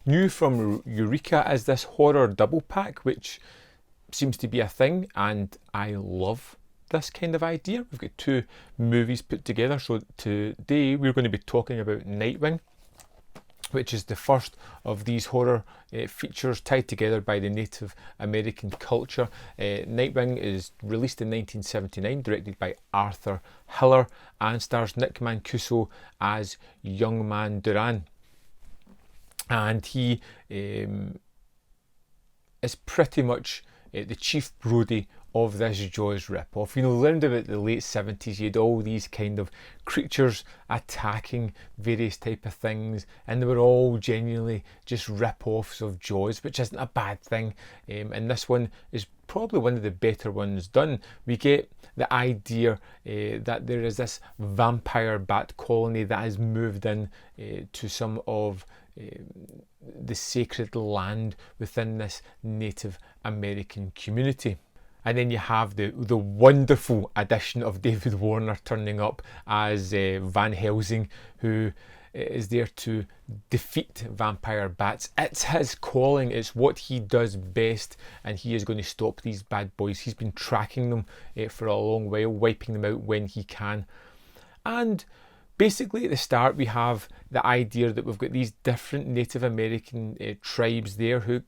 New from Eureka is this horror double pack, which seems to be a thing, and I love this kind of idea. We've got two movies put together. So today we're going to be talking about Nightwing, which is the first of these horror features tied together by the Native American culture. Nightwing is released in 1979, directed by Arthur Hiller, and stars Nick Mancuso as Young Man Duran. And he is pretty much the chief roadie of this Jaws rip-off. You know, around about the late 70s, you had all these kind of creatures attacking various type of things, and they were all genuinely just rip-offs of Jaws, which isn't a bad thing. And this one is probably one of the better ones done. We get the idea that there is this vampire bat colony that has moved in to some of the sacred land within this Native American community. And then you have the wonderful addition of David Warner turning up as Van Helsing, who is there to defeat vampire bats. It's his calling, it's what he does best, and he is going to stop these bad boys. He's been tracking them for a long while, wiping them out when he can. And basically at the start we have the idea that we've got these different Native American tribes there who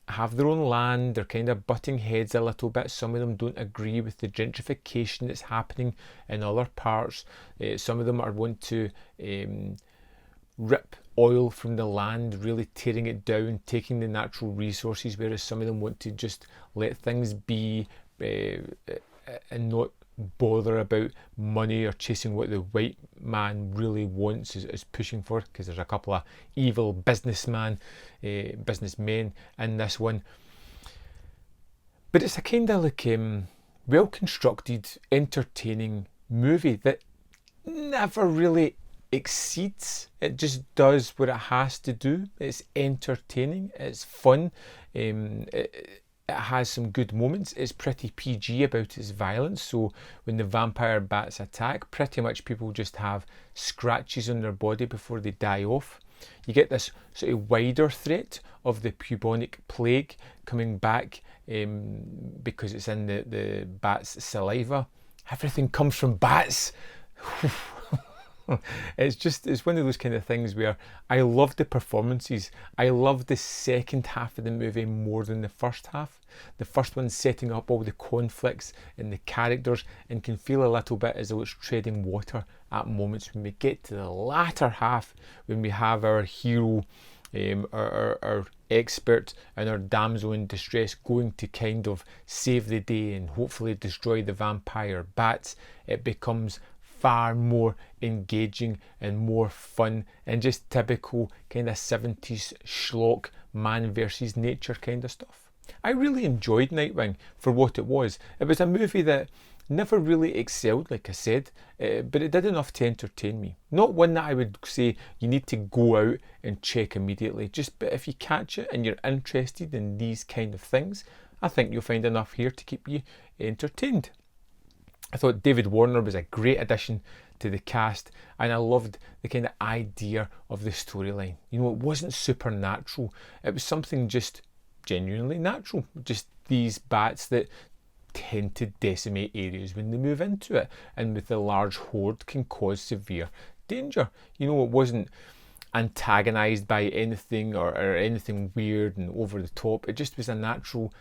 have their own land. They're kind of butting heads a little bit. Some of them don't agree with the gentrification that's happening in other parts. Some of them are want to rip oil from the land, really tearing it down, taking the natural resources, whereas some of them want to just let things be and not bother about money or chasing what the white man really wants, is pushing for, because there's a couple of evil businessmen in this one. But it's a kind of like well constructed, entertaining movie that never really exceeds. It just does what it has to do. It's entertaining, it's fun, it has some good moments. It's pretty PG about its violence, so when the vampire bats attack, pretty much people just have scratches on their body before they die off. You get this sort of wider threat of the bubonic plague coming back because it's in the bat's saliva. Everything comes from bats. It's one of those kind of things where I love the performances. I love the second half of the movie more than the first half. The first one's setting up all the conflicts and the characters and can feel a little bit as though it's treading water at moments. When we get to the latter half, when we have our hero, our expert and our damsel in distress going to kind of save the day and hopefully destroy the vampire bats, it becomes far more engaging and more fun and just typical kind of 70s schlock man versus nature kind of stuff. I really enjoyed Nightwing for what it was. It was a movie that never really excelled, like I said, but it did enough to entertain me. Not one that I would say you need to go out and check immediately. But if you catch it and you're interested in these kind of things, I think you'll find enough here to keep you entertained. I thought David Warner was a great addition to the cast, and I loved the kind of idea of the storyline. You know, it wasn't supernatural. It was something just genuinely natural. Just these bats that tend to decimate areas when they move into it, and with a large horde can cause severe danger. You know, it wasn't antagonised by anything or anything weird and over the top. It just was a natural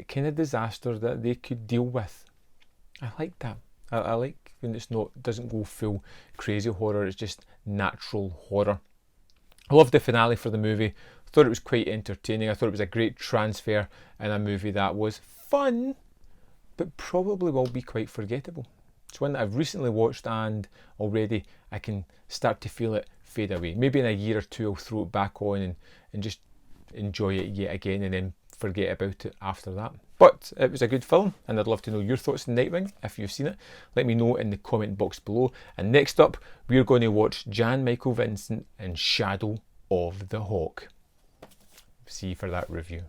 kind of disaster that they could deal with. I like that. I like when doesn't go full crazy horror, it's just natural horror. I loved the finale for the movie. I thought it was quite entertaining. I thought it was a great transfer in a movie that was fun, but probably will be quite forgettable. It's one that I've recently watched and already I can start to feel it fade away. Maybe in a year or two I'll throw it back on and just enjoy it yet again and then forget about it after that. But it was a good film, and I'd love to know your thoughts on Nightwing if you've seen it. Let me know in the comment box below. And next up, we're going to watch Jan Michael Vincent in Shadow of the Hawk. See you for that review.